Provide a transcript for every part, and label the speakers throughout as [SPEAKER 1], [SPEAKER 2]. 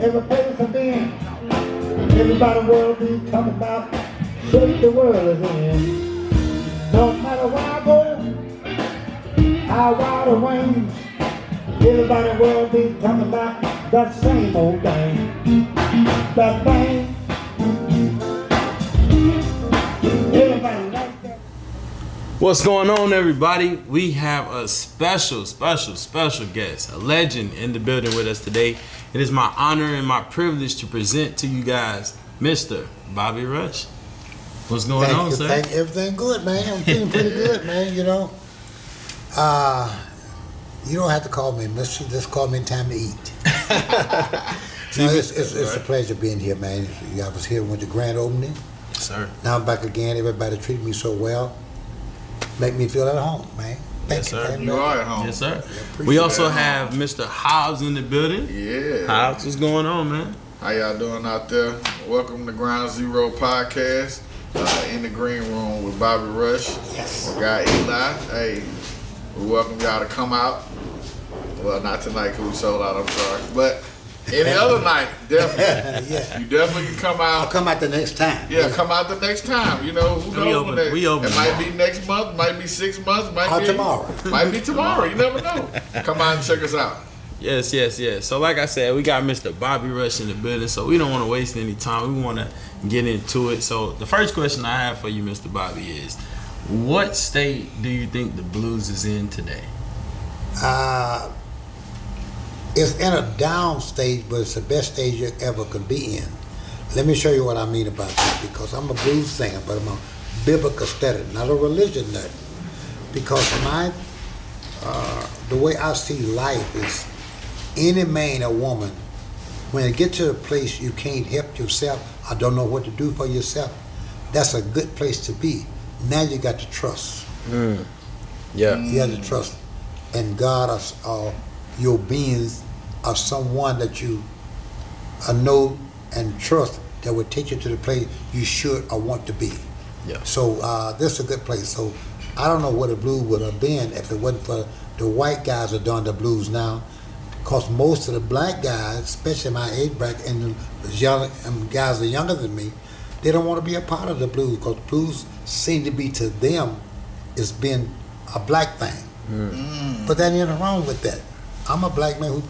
[SPEAKER 1] every place I've been. Everybody in the world be talking about shape the world is in. No matter where I go, how wide the range, everybody in the world be talking about that same old thing. That thing. Everybody like that.
[SPEAKER 2] What's going on, everybody? We have a special guest, a legend in the building with us today. It is my honor and my privilege to present to you guys Mr. Bobby Rush. What's going on, sir?
[SPEAKER 3] Thank you. Everything good, man. I'm feeling pretty good, man, you know. You don't have to call me Mr. Just call me in time to eat. No, it's a pleasure being here, man. I was here when the grand opening.
[SPEAKER 2] Yes, sir.
[SPEAKER 3] Now I'm back again. Everybody treated me so well. Make me feel at home, man. Thank you, man.
[SPEAKER 4] You are at home.
[SPEAKER 2] Yes, sir.
[SPEAKER 3] Yeah,
[SPEAKER 2] We also have Mr. Hobbs in the building.
[SPEAKER 4] Yeah.
[SPEAKER 2] Hobbs, what's going on, man?
[SPEAKER 4] How y'all doing out there? Welcome to Ground Zero Podcast. In the green room with Bobby Rush.
[SPEAKER 3] Yes.
[SPEAKER 4] We got Eli. Hey, we welcome y'all to come out. Well, not tonight because we sold out, I'm sorry. But any other night, definitely.
[SPEAKER 3] Yeah.
[SPEAKER 4] You definitely can come out.
[SPEAKER 3] I'll come out the next time.
[SPEAKER 4] Yeah, come out the next time. You know, who knows when
[SPEAKER 2] we open
[SPEAKER 4] it might be next month, might be 6 months, might be
[SPEAKER 3] tomorrow.
[SPEAKER 4] Might be tomorrow. You never know. Come out and check us out.
[SPEAKER 2] Yes. So like I said, we got Mr. Bobby Rush in the building, so we don't want to waste any time. We want to get into it. So the first question I have for you, Mr. Bobby, is what state do you think the blues is in today?
[SPEAKER 3] It's in a down stage, but it's the best stage you ever could be in. Let me show you what I mean about that, because I'm a blues singer, but I'm a biblical study, not a religion nut. Because the way I see life is any man or woman, when you get to a place you can't help yourself, or don't know what to do for yourself, that's a good place to be. Now you got to trust.
[SPEAKER 2] Yeah.
[SPEAKER 3] You have to trust. And God or your beings are someone that you know and trust that will take you to the place you should or want to be.
[SPEAKER 2] Yeah.
[SPEAKER 3] So this is a good place. So I don't know what the blues would have been if it wasn't for the white guys that are doing the blues now. Because most of the black guys, especially my age bracket, and the young guys that are younger than me, they don't want to be a part of the blues, because blues seem to be to them is being a black thing. But there ain't nothing wrong with that. I'm a black man who's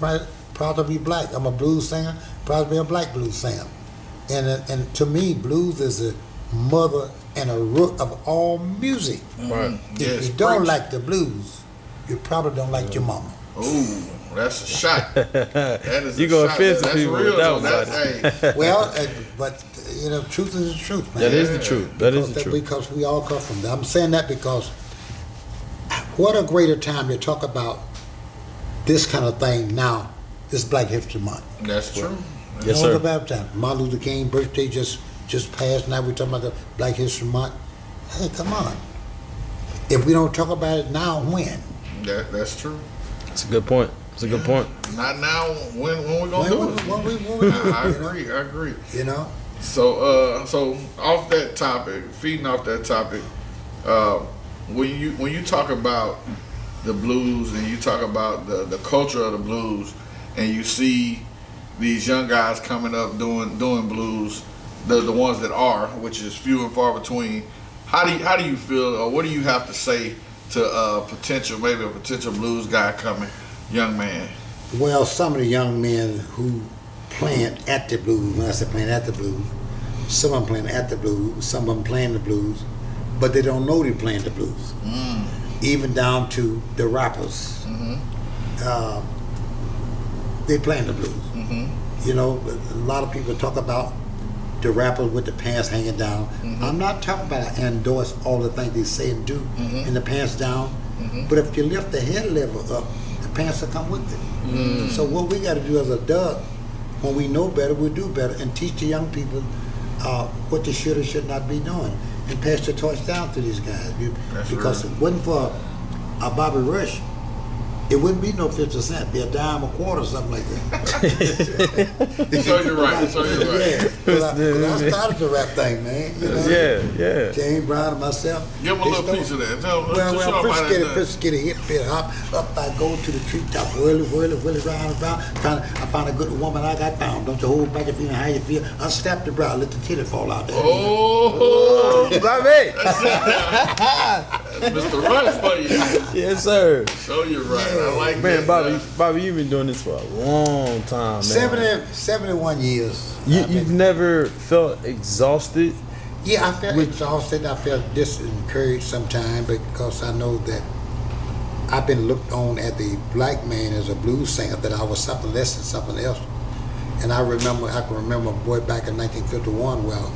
[SPEAKER 3] proud to be black. I'm a blues singer, proud to be a black blues singer. And to me, blues is a mother and a root of all music.
[SPEAKER 4] Right.
[SPEAKER 3] If you don't like the blues, you probably don't like your mama.
[SPEAKER 4] Ooh, that's a shot. That is
[SPEAKER 2] You
[SPEAKER 4] a
[SPEAKER 2] gonna
[SPEAKER 4] shot.
[SPEAKER 2] offend some
[SPEAKER 4] That's
[SPEAKER 2] people
[SPEAKER 4] real,
[SPEAKER 2] with that
[SPEAKER 4] though.
[SPEAKER 2] one,
[SPEAKER 4] Hey,
[SPEAKER 3] Well, but you know, truth is the truth, man.
[SPEAKER 2] That is the truth. That is the truth.
[SPEAKER 3] Because we all come from that. I'm saying that because what a greater time to talk about this kind of thing now, this Black History Month.
[SPEAKER 4] that's true.
[SPEAKER 2] Yes,
[SPEAKER 3] What
[SPEAKER 2] sir.
[SPEAKER 3] about time? Martin Luther King birthday just passed. Now we're talking about the Black History Month. Hey, come on. If we don't talk about it now, when?
[SPEAKER 4] That's true.
[SPEAKER 2] That's a good point.
[SPEAKER 4] Not now. When we gonna do it?
[SPEAKER 3] When we
[SPEAKER 4] I agree.
[SPEAKER 3] You know?
[SPEAKER 4] So off that topic, feeding off that topic, when you talk about the blues and you talk about the culture of the blues, and you see these young guys coming up doing blues, the ones that are, which is few and far between. How do you feel, or what do you have to say to a potential blues guy coming, young man?
[SPEAKER 3] Well, some of the young men who playing at the blues, when I say playing at the blues, some of them playing at the blues, some of them playing the blues, but they don't know they're playing the blues. Even down to the rappers. They playing the blues. You know, a lot of people talk about the rappers with the pants hanging down. I'm not talking about I endorse all the things they say and do and the pants down, but if you lift the head level up, the pants will come with it. So what we got to do as a adult, when we know better, we'll do better and teach the young people what they should or should not be doing, and pass the torch down to these guys. Because if it wasn't for Bobby Rush, It wouldn't be no 50 cents. It'd be a dime a quarter, something like that.
[SPEAKER 4] So you're right. So you're right.
[SPEAKER 3] Yeah, 'cause I started the rap thing, man. You know?
[SPEAKER 2] Yeah.
[SPEAKER 3] James Brown and myself.
[SPEAKER 4] Give him a little piece of that.
[SPEAKER 3] Well, first get a hip bit hop. Up I go to the treetop, whirly, round and round. I find a good woman I got found. Don't you hold back if you know how you feel. Unstap the brow, let the titty fall out there.
[SPEAKER 4] Oh,
[SPEAKER 2] Bobby.
[SPEAKER 4] Mr. Right for you.
[SPEAKER 2] Yes, sir.
[SPEAKER 4] So you're right. I like
[SPEAKER 2] Man,
[SPEAKER 4] that.
[SPEAKER 2] Bobby, you've been doing this for a long time, man.
[SPEAKER 3] 71 years.
[SPEAKER 2] You've never felt exhausted?
[SPEAKER 3] Yeah, I felt exhausted. I felt disencouraged sometimes because I know that I've been looked on as the black man as a blues singer, that I was something less than something else. And I can remember boy back in 1951, well,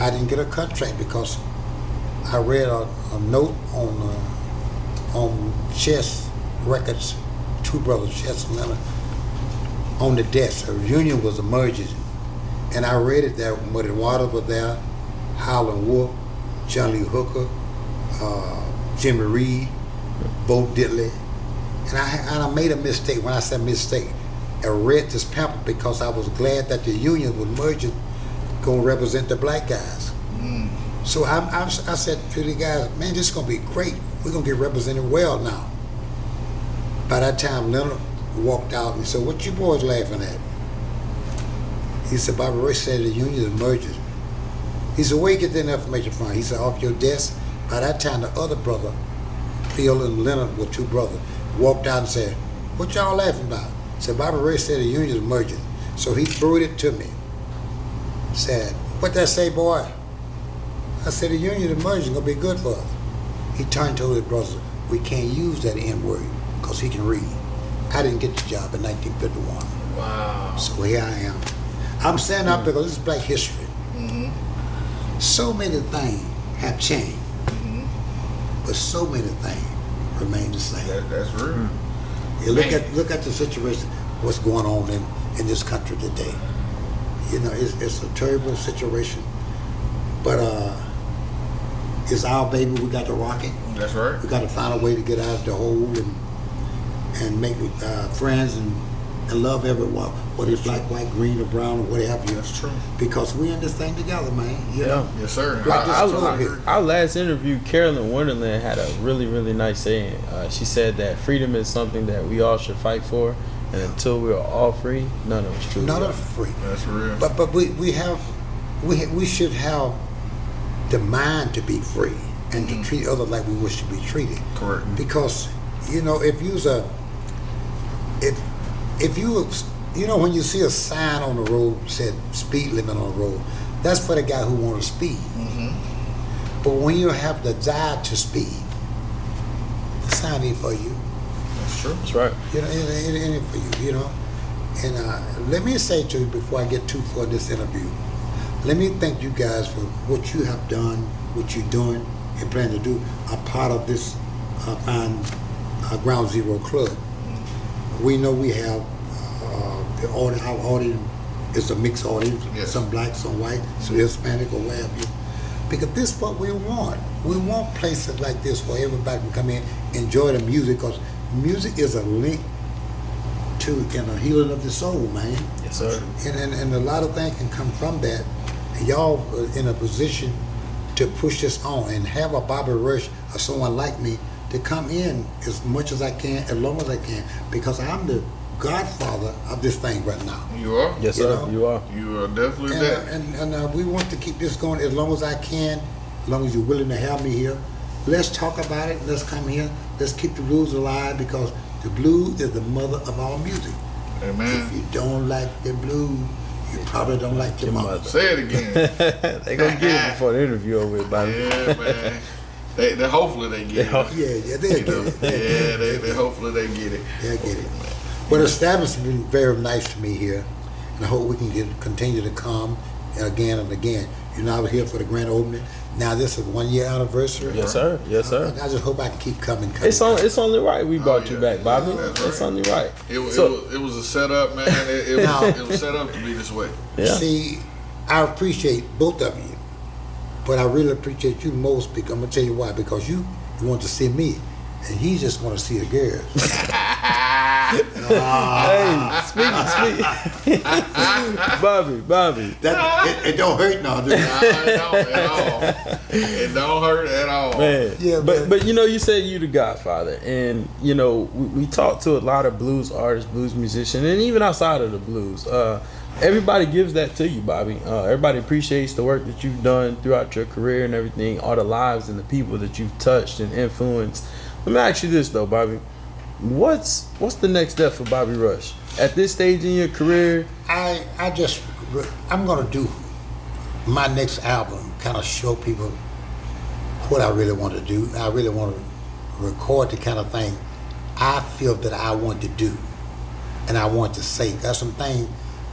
[SPEAKER 3] I didn't get a contract because I read a note on Chess Records, two brothers, Chess and Leonard, on the desk. A union was emerging. And I read it there, Muddy Waters was there, Howlin' Wolf, John Lee Hooker, Jimmy Reed, Bo Diddley. And I made a mistake. When I said mistake, I read this pamphlet because I was glad that the union was merging, going to represent the black guys. So I said to the guys, man, this is going to be great. We're going to get represented well now. By that time, Leonard walked out and said, what you boys laughing at? He said, Bobby Ray said the union is merging. He said, where you get that information from? He said, off your desk. By that time, the other brother, Phil and Leonard were two brothers, walked out and said, what y'all laughing about? He said, Bobby Ray said the union is merging. So he threw it to me. Said, what that say, boy? I said, the union is merging, gonna be good for us. He turned to his brothers, we can't use that N-word because he can read. I didn't get the job in 1951.
[SPEAKER 4] Wow.
[SPEAKER 3] So here I am. I'm standing up because this is black history. So many things have changed, but so many things remain the same.
[SPEAKER 4] That's real.
[SPEAKER 3] You look at the situation, what's going on in this country today. You know, it's a terrible situation, but it's our baby. We got to rock it.
[SPEAKER 4] That's right.
[SPEAKER 3] We got to find a way to get out of the hole and make friends and love everyone, whether it's black, white, green, or brown, or whatever.
[SPEAKER 4] That's true.
[SPEAKER 3] Because we in this thing together, man. You know?
[SPEAKER 4] Yes, sir.
[SPEAKER 2] Our last interview, Carolyn Wonderland had a really, really nice saying. She said that freedom is something that we all should fight for, and until we're all free, none of us truly
[SPEAKER 3] None
[SPEAKER 2] are.
[SPEAKER 3] of us free.
[SPEAKER 4] That's real.
[SPEAKER 3] But we should have the mind to be free and to treat others like we wish to be treated.
[SPEAKER 4] Correct.
[SPEAKER 3] Because you know, if you know, when you see a sign on the road said speed limit on the road, that's for the guy who want to speed. But when you have the desire to speed, the sign ain't for you.
[SPEAKER 4] That's true.
[SPEAKER 2] That's right.
[SPEAKER 3] You know, it ain't for you. You know, and let me say to you before I get too far in this interview, let me thank you guys for what you have done, what you're doing, and plan to do. A part of this fine Ground Zero Club. We know we have the audience. Our audience is a mixed audience.
[SPEAKER 4] Yes.
[SPEAKER 3] Some black, some white, some Hispanic, or whatever. Because this is what we want. We want places like this where everybody can come in, enjoy the music, because music is a link to a healing of the soul, man.
[SPEAKER 2] Yes, sir.
[SPEAKER 3] And a lot of things can come from that. And y'all are in a position to push this on and have a Bobby Rush or someone like me to come in as much as I can, as long as I can, because I'm the godfather of this thing right now.
[SPEAKER 4] You are?
[SPEAKER 2] Yes,
[SPEAKER 3] You
[SPEAKER 2] sir.
[SPEAKER 3] know?
[SPEAKER 2] You are.
[SPEAKER 4] You are definitely that.
[SPEAKER 3] And we want to keep this going as long as I can, as long as you're willing to have me here. Let's talk about it. Let's come here. Let's keep the blues alive, because the blues is the mother of all music.
[SPEAKER 4] Amen.
[SPEAKER 3] If you don't like the blues, you probably don't like your mother.
[SPEAKER 4] Say it again.
[SPEAKER 2] They gonna get it before the interview over with, Bobby.
[SPEAKER 4] Yeah, man. They hopefully they get it.
[SPEAKER 3] Yeah, they'll get it.
[SPEAKER 4] Yeah, they hopefully they get it.
[SPEAKER 3] They'll get it. But the staff has been very nice to me here, and I hope we can continue to come again and again. You know, I was here for the grand opening. Now this is 1 year anniversary.
[SPEAKER 2] Yes, sir. Yes, sir.
[SPEAKER 3] I just hope I can keep coming.
[SPEAKER 2] It's only right we brought you
[SPEAKER 4] yeah.
[SPEAKER 2] back, Bobby.
[SPEAKER 4] That's
[SPEAKER 2] It's
[SPEAKER 4] right.
[SPEAKER 2] only right.
[SPEAKER 4] It was a setup, man. It was set up to be this way.
[SPEAKER 2] Yeah.
[SPEAKER 3] See, I appreciate both of you, but I really appreciate you most because I'm gonna tell you why. Because you want to see me and he just want to see the girls.
[SPEAKER 2] Hey, speak. Bobby.
[SPEAKER 3] It don't hurt now, does it?
[SPEAKER 4] It don't at all. It don't hurt at all.
[SPEAKER 2] Man,
[SPEAKER 3] Yeah,
[SPEAKER 2] but you know, you said you the Godfather, and you know we talk to a lot of blues artists, blues musicians, and even outside of the blues. Everybody gives that to you, Bobby. Everybody appreciates the work that you've done throughout your career and everything, all the lives and the people that you've touched and influenced. Let me ask you this though, Bobby. What's the next step for Bobby Rush at this stage in your career?
[SPEAKER 3] I'm gonna do my next album, kind of show people what I really want to do. I really want to record the kind of thing I feel that I want to do, and I want to say. There's some things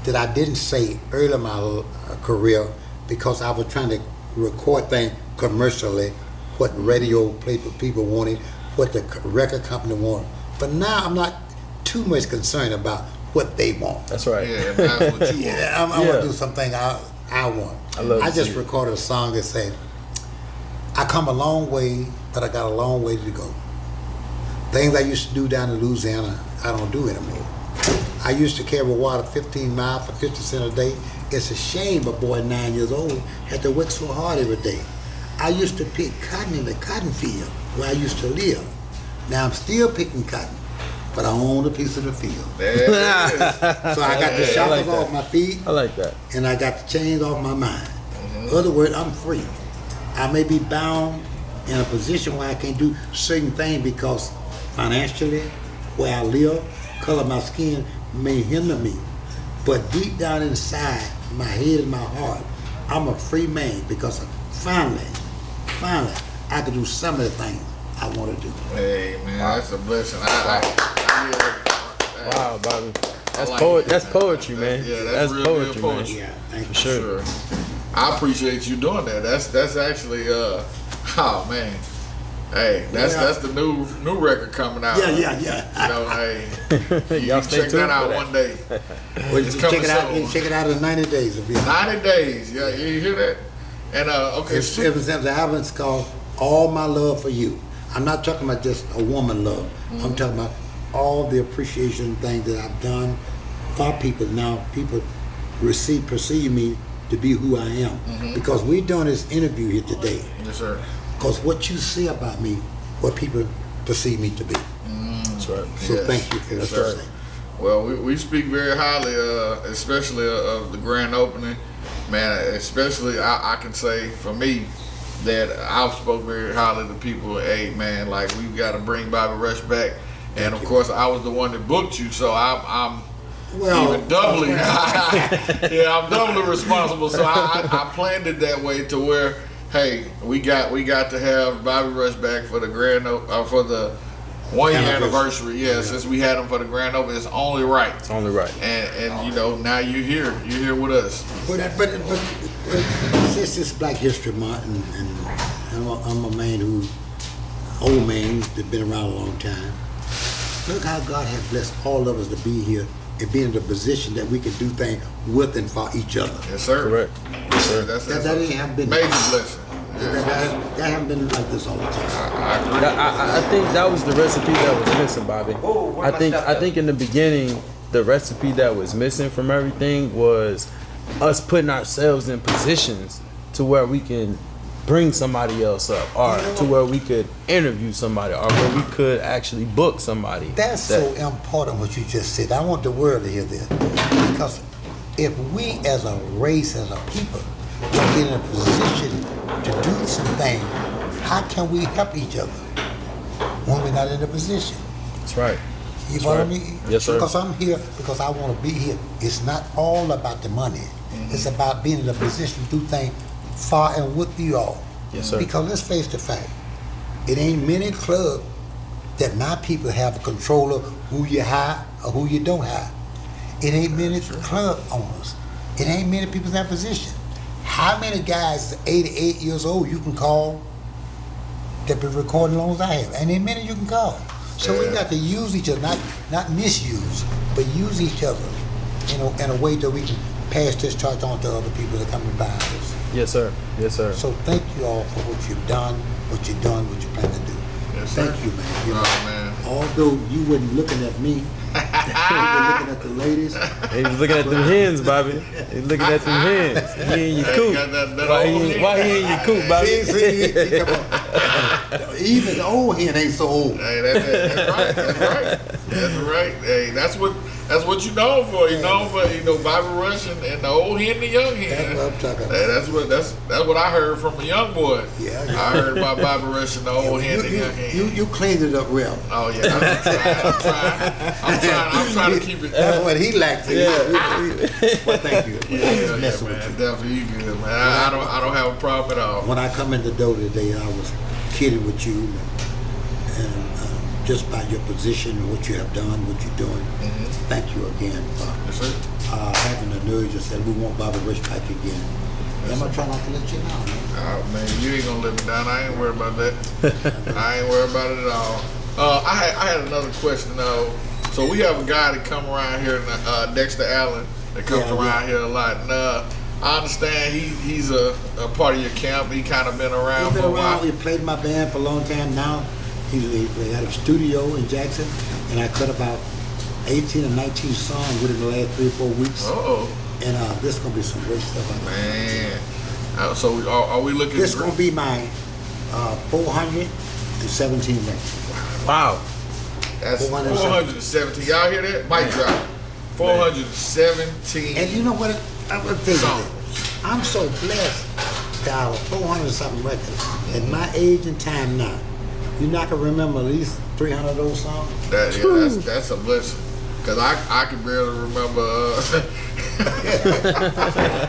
[SPEAKER 3] that I didn't say early in my career because I was trying to record things commercially, what radio people wanted, what the record company wanted. But now I'm not too much concerned about what they want.
[SPEAKER 2] That's right.
[SPEAKER 4] Yeah, that's what you want.
[SPEAKER 3] I'm gonna do something I want. I just recorded a song that said, I come a long way, but I got a long way to go. Things I used to do down in Louisiana, I don't do anymore. I used to carry water 15 miles for 50 cents a day. It's a shame a boy 9 years old had to work so hard every day. I used to pick cotton in the cotton field where I used to live. Now I'm still picking cotton, but I own a piece of the field.
[SPEAKER 4] There it is.
[SPEAKER 3] So I got the shackles off my feet.
[SPEAKER 2] I like that.
[SPEAKER 3] And I got the chains off my mind. In other words, I'm free. I may be bound in a position where I can't do certain things because financially, where I live, color of my skin may hinder me. But deep down inside, my head and my heart, I'm a free man because finally, I can do some of the things I want to do.
[SPEAKER 4] Hey man, that's a blessing.
[SPEAKER 2] Wow, Bobby. That's
[SPEAKER 4] like
[SPEAKER 2] That's poetry, man.
[SPEAKER 4] Yeah, that's real
[SPEAKER 2] poetry,
[SPEAKER 4] poetry.
[SPEAKER 2] man.
[SPEAKER 3] Yeah, thank you.
[SPEAKER 2] For sure.
[SPEAKER 4] I appreciate you doing that. That's actually oh man. Hey, that's the new record coming out.
[SPEAKER 3] Yeah.
[SPEAKER 4] You know, hey,
[SPEAKER 2] Y'all
[SPEAKER 4] you
[SPEAKER 2] stay
[SPEAKER 4] check
[SPEAKER 2] tuned
[SPEAKER 4] that
[SPEAKER 2] for
[SPEAKER 4] out one day.
[SPEAKER 3] Well,
[SPEAKER 4] It's
[SPEAKER 3] you
[SPEAKER 4] coming
[SPEAKER 3] check it out.
[SPEAKER 4] soon.
[SPEAKER 3] You check it out in 90 days. It'll be
[SPEAKER 4] 90 days. Yeah, you hear that? And okay,
[SPEAKER 3] It's the album is called All My Love for You. I'm not talking about just a woman love. I'm talking about all the appreciation things that I've done for people. Now people perceive me to be who I am. Because we're doing this interview here today.
[SPEAKER 4] yes, sir.
[SPEAKER 3] Because what you say about me, what people perceive me to be.
[SPEAKER 2] That's right.
[SPEAKER 3] So
[SPEAKER 4] Yes.
[SPEAKER 3] thank you for
[SPEAKER 2] That's
[SPEAKER 3] that.
[SPEAKER 2] right.
[SPEAKER 4] Well, we speak very highly, especially of the grand opening. Man, especially I can say for me that I've spoke very highly to people. Hey, man, like we've got to bring Bobby Rush back, and of course I was the one that booked you, so I'm even doubly. Yeah, I'm doubly responsible. So I planned it that way to where, hey, we got to have Bobby Rush back for the for the 1 year anniversary. Yeah, since we had him for the grand opening, it's only right.
[SPEAKER 2] It's only right.
[SPEAKER 4] And you know, now you're here with us.
[SPEAKER 3] But since it's Black History Month, and I'm a man old man that's been around a long time. Look how God has blessed all of us to be here and be in the position that we can do things with and for each other.
[SPEAKER 4] Yes, sir.
[SPEAKER 2] Correct. Yes, sir.
[SPEAKER 4] That's
[SPEAKER 3] That ain't have been
[SPEAKER 4] major blessing.
[SPEAKER 3] That haven't been like this all the time.
[SPEAKER 4] I agree.
[SPEAKER 2] I think that was the recipe that was missing, Bobby. I think in the beginning, the recipe that was missing from everything was us putting ourselves in positions to where we can bring somebody else up, or to where we could interview somebody, or where we could actually book somebody.
[SPEAKER 3] That's so important what you just said. I want the world to hear this. Because if we as a race, as a people, don't get in a position to do something, how can we help each other when we're not in a position?
[SPEAKER 2] That's right.
[SPEAKER 3] You know what I mean?
[SPEAKER 2] Yes, sir.
[SPEAKER 3] Because I'm here, because I want to be here. It's not all about the money. It's about being in a position to do things for and with you all.
[SPEAKER 2] Yes, sir.
[SPEAKER 3] Because let's face the fact, it ain't many clubs that my people have control of who you hire or who you don't hire. It ain't many club owners. It ain't many people in that position. How many guys 88 years old you can call that been recording as long as I have? And ain't many you can call. So we got to use each other, not misuse, but use each other, in a way that we can pass this charge on to other people that come behind us.
[SPEAKER 2] Yes, sir. Yes, sir.
[SPEAKER 3] So thank you all for what you've done, what you're doing, what you plan to do.
[SPEAKER 4] Yes, Yes, sir.
[SPEAKER 3] Thank you, man. You know,
[SPEAKER 4] man.
[SPEAKER 3] although you weren't looking at me, you were looking at the ladies.
[SPEAKER 2] He was looking at them hens, Bobby. He was looking at them hens. He in your coop. Why he in your coop, Bobby?
[SPEAKER 3] See, come on. Even the old hen ain't so old.
[SPEAKER 4] Hey, that's right. That's right. That's right. Hey, that's what you known for. You known for Bobby Rush and the old hen and the young hen.
[SPEAKER 3] That's what I'm talking about.
[SPEAKER 4] Hey, that's what I heard from a young boy.
[SPEAKER 3] Yeah.
[SPEAKER 4] I heard about Bobby Rush and the old hen and the young hen.
[SPEAKER 3] You cleaned it up real.
[SPEAKER 4] Oh yeah, I'm trying to keep it.
[SPEAKER 3] That's what he likes.
[SPEAKER 2] Yeah.
[SPEAKER 3] Well, thank you.
[SPEAKER 4] Yeah,
[SPEAKER 3] Messing
[SPEAKER 4] man.
[SPEAKER 3] with you.
[SPEAKER 4] Definitely, you good, man. I don't have a problem at all.
[SPEAKER 3] When I come in the door today, I was kidding with you, and just by your position and what you have done, what you're doing.
[SPEAKER 4] Mm-hmm.
[SPEAKER 3] Thank you again for having the nerve to say we want Bobby Rush back again. I'm gonna try not to let you down, man.
[SPEAKER 4] Oh, man, you ain't gonna let me down. I ain't worried about that. I ain't worried about it at all. I had another question though. So we have a guy that come around here, Dexter Allen, that comes around here a lot. And I understand he's a part of your camp. He kind of been around for a while.
[SPEAKER 3] He played in my band for a long time now. He got a studio in Jackson, and I cut about 18 or 19 songs within the last 3 or 4 weeks. And this is gonna be some great stuff.
[SPEAKER 4] Man, so are we looking?
[SPEAKER 3] This is gonna be my 417 record.
[SPEAKER 2] Wow.
[SPEAKER 4] That's 417. Y'all hear that? Mic drop. 417.
[SPEAKER 3] And you know what? I'm gonna tell you
[SPEAKER 4] songs.
[SPEAKER 3] this. I'm so blessed to have 400 something records. At my age and time now, you're not gonna remember at least 300 of those songs.
[SPEAKER 4] That's a blessing. Cause I can barely remember.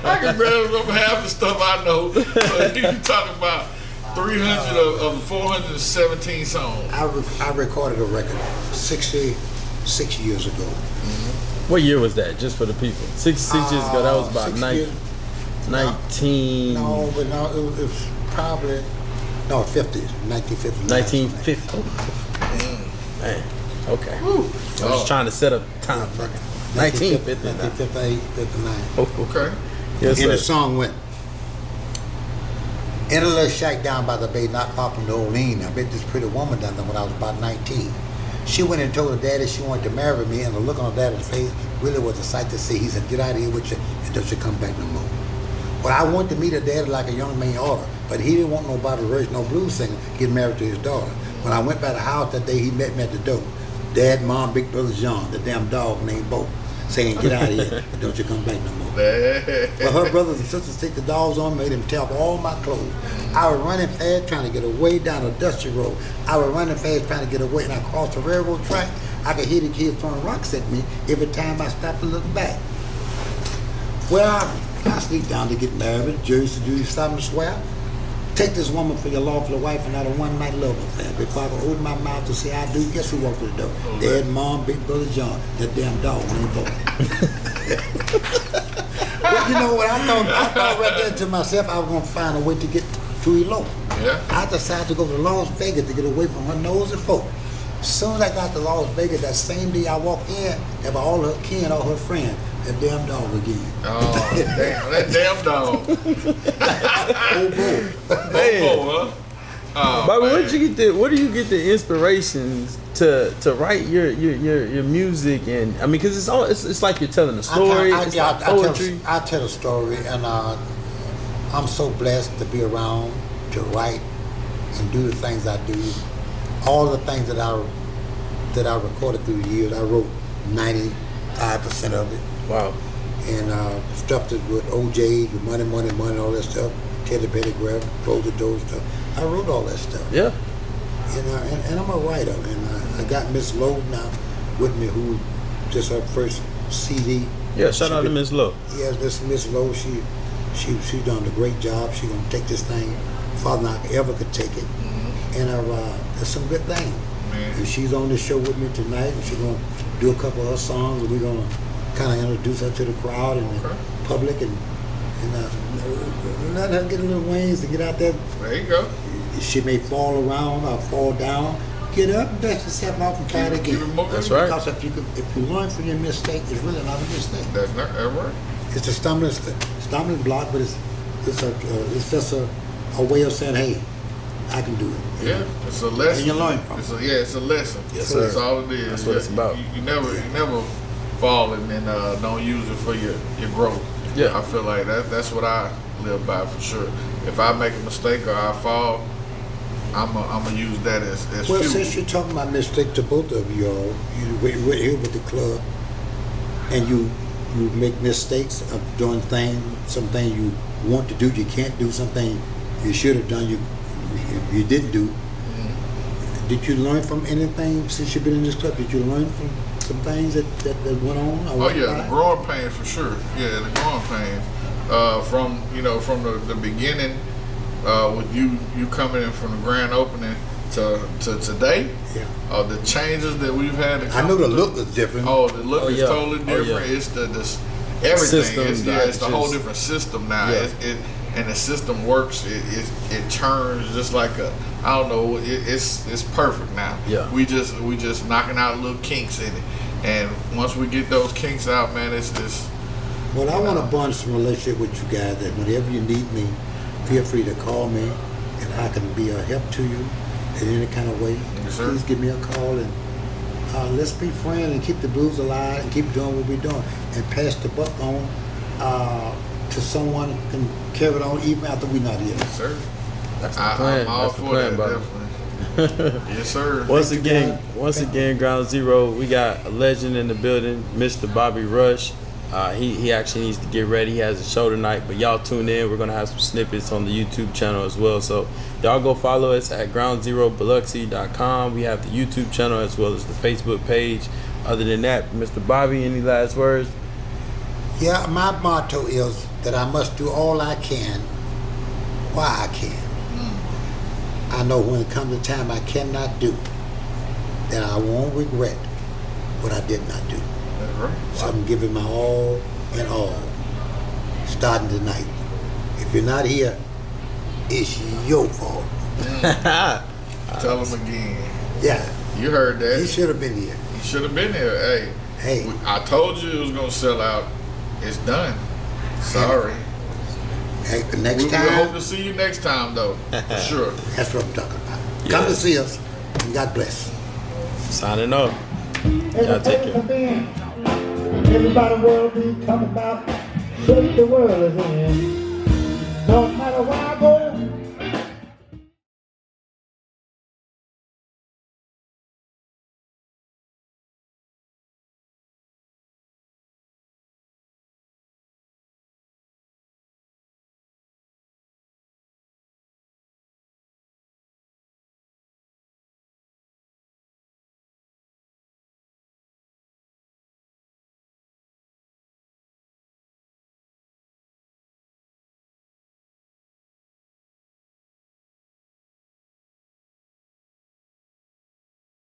[SPEAKER 4] I can barely remember half the stuff I know. But you talking about 300 of the 417 songs.
[SPEAKER 3] I recorded a record 66 years ago.
[SPEAKER 4] Mm-hmm.
[SPEAKER 2] What year was that? Just for the people. 66 years ago. That was about 19.
[SPEAKER 3] No, but no, it was probably 50s, 1950.
[SPEAKER 2] 1950. Man. Okay. I was trying to set up time for 1959.
[SPEAKER 3] 1958, 59.
[SPEAKER 2] Okay.
[SPEAKER 3] And
[SPEAKER 2] Yes, sir.
[SPEAKER 3] the song went, in a little shack down by the bay, not far from the Olean. I met this pretty woman down there when I was about 19. She went and told her daddy she wanted to marry me, and the look on her daddy's face really was a sight to see. He said, "Get out of here with you, and don't you come back no more." Well, I wanted to meet her daddy like a young man oughta, but he didn't want nobody Rush, no blues singer, get married to his daughter. When I went by the house that day, he met me at the door. Dad, Mom, Big Brother John, the damn dog named Bo, saying, "Get out of here, and don't you come back no more." But her brothers and sisters take the dogs on, made him tear up all my clothes. I was running fast trying to get away down a dusty road. I was running fast trying to get away, and I crossed the railroad track. I could hear the kids throwing rocks at me every time I stopped to look back. Well, I sneaked down to get married. Jury said, "Do you stop to swear? Take this woman for your lawful wife and not a one-night love affair." Before I could open my mouth to say I do, guess who walked to the door? Dad, Mom, Big Brother John, that damn dog named Bo. Well, you know what? I thought right there to myself I was going to find a way to get to elope.
[SPEAKER 4] Yeah.
[SPEAKER 3] I decided to go to Las Vegas to get away from her nosy folk. As soon as I got to Las Vegas, that same day I walked in, there were all her kin, all her friends. That damn dog again.
[SPEAKER 4] Oh, damn. That damn dog.
[SPEAKER 3] Oh, boy.
[SPEAKER 2] Man.
[SPEAKER 4] Huh? Oh,
[SPEAKER 2] Bobby,
[SPEAKER 4] man.
[SPEAKER 2] where do you get the inspirations to write your music? And I mean, because it's like you're telling a story. It's like poetry.
[SPEAKER 3] I tell a story, and I'm so blessed to be around to write and do the things I do. All the things that I recorded through the years, I wrote 95% of it.
[SPEAKER 2] Wow.
[SPEAKER 3] And stuff that with OJ, with money, all that stuff. Teddy Pettigrew, Close the Door stuff. I wrote all that stuff.
[SPEAKER 2] Yeah.
[SPEAKER 3] And I'm a writer, and I got Miss Lowe now with me, who just her first CD.
[SPEAKER 2] Yeah. Shout out to Miss Lowe.
[SPEAKER 3] Yes, this Miss Lowe, she done a great job. She gonna take this thing farther than I ever could take it. Mm-hmm. And there's some good things. And she's on the show with me tonight, and she's gonna do a couple of her songs, and we're gonna kind of introduce her to the crowd and the public, and let her get a little wings to get out there.
[SPEAKER 4] There you go.
[SPEAKER 3] She may fall around or fall down. Get up and dust yourself off and try it again.
[SPEAKER 2] That's right.
[SPEAKER 3] Because if you learn from your mistake, it's really not a mistake.
[SPEAKER 4] That's not that right.
[SPEAKER 3] It's a stumbling block, but it's just a way of saying, hey, I can do it.
[SPEAKER 4] Yeah, it's a lesson.
[SPEAKER 3] And you learn from it.
[SPEAKER 4] It's a lesson.
[SPEAKER 2] Yes, sir.
[SPEAKER 4] That's all it is.
[SPEAKER 2] That's what it's about.
[SPEAKER 4] You never fall and then don't use it for your growth.
[SPEAKER 2] Yeah.
[SPEAKER 4] I feel like that's what I live by for sure. If I make a mistake or I fall, I'm gonna use that as
[SPEAKER 3] Well,
[SPEAKER 4] fuel.
[SPEAKER 3] since you're talking about mistakes to both of you all, we're here with the club, and you make mistakes of doing things, something you want to do, you can't do, something you should have done, you didn't do. Did you learn from anything since you've been in this club? Did you learn from some things that went on?
[SPEAKER 4] Oh yeah, the growing pains for sure. Yeah, the growing pains from the beginning with you coming in from the grand opening to today.
[SPEAKER 3] Yeah.
[SPEAKER 4] The changes that we've had. To
[SPEAKER 3] I know the look is different.
[SPEAKER 4] Oh, the look is
[SPEAKER 2] yeah.
[SPEAKER 4] totally different.
[SPEAKER 2] Oh, yeah.
[SPEAKER 4] It's everything.
[SPEAKER 2] System,
[SPEAKER 4] It's the whole different system now.
[SPEAKER 2] Yeah.
[SPEAKER 4] And the system works. It turns just like I don't know. It's perfect now.
[SPEAKER 2] Yeah.
[SPEAKER 4] We just knocking out little kinks in it, and once we get those kinks out, man, it's.
[SPEAKER 3] Well, I want to bond some relationship with you guys. That whenever you need me, feel free to call me, and I can be a help to you in any kind of way.
[SPEAKER 4] Yes, sir.
[SPEAKER 3] Please give me a call, and let's be friends and keep the blues alive and keep doing what we're doing, and pass the buck on to someone who can carry it on even after we're not here.
[SPEAKER 4] Yes, sir.
[SPEAKER 2] That's the plan.
[SPEAKER 4] I'm all
[SPEAKER 2] That's the
[SPEAKER 4] for
[SPEAKER 2] plan,
[SPEAKER 4] that,
[SPEAKER 2] brother.
[SPEAKER 4] definitely. Yes, sir.
[SPEAKER 2] Once again, Ground Zero, we got a legend in the building, Mr. Bobby Rush. He actually needs to get ready. He has a show tonight, but y'all tune in. We're gonna have some snippets on the YouTube channel as well. So y'all go follow us at groundzerobiloxi.com. We have the YouTube channel as well as the Facebook page. Other than that, Mr. Bobby, any last words?
[SPEAKER 3] Yeah, my motto is that I must do all I can while I can. I know when it comes a time I cannot do, then I won't regret what I did not do.
[SPEAKER 4] That's right.
[SPEAKER 3] So I'm giving my all and all, starting tonight. If you're not here, it's your fault.
[SPEAKER 4] Tell them again.
[SPEAKER 3] Yeah,
[SPEAKER 4] You heard that.
[SPEAKER 3] you should have been here.
[SPEAKER 4] You should have been here.
[SPEAKER 3] Hey,
[SPEAKER 4] I told you it was gonna sell out. It's done. Sorry.
[SPEAKER 3] hey, next
[SPEAKER 4] We hope
[SPEAKER 3] time,
[SPEAKER 4] to see you next time, though. For sure.
[SPEAKER 3] that's what I'm talking about. Come to see us, and God bless.
[SPEAKER 2] Signing off.
[SPEAKER 1] Every
[SPEAKER 2] take
[SPEAKER 1] place
[SPEAKER 2] care.
[SPEAKER 1] I've been, everybody will be talking about what the world is in. No matter where I go,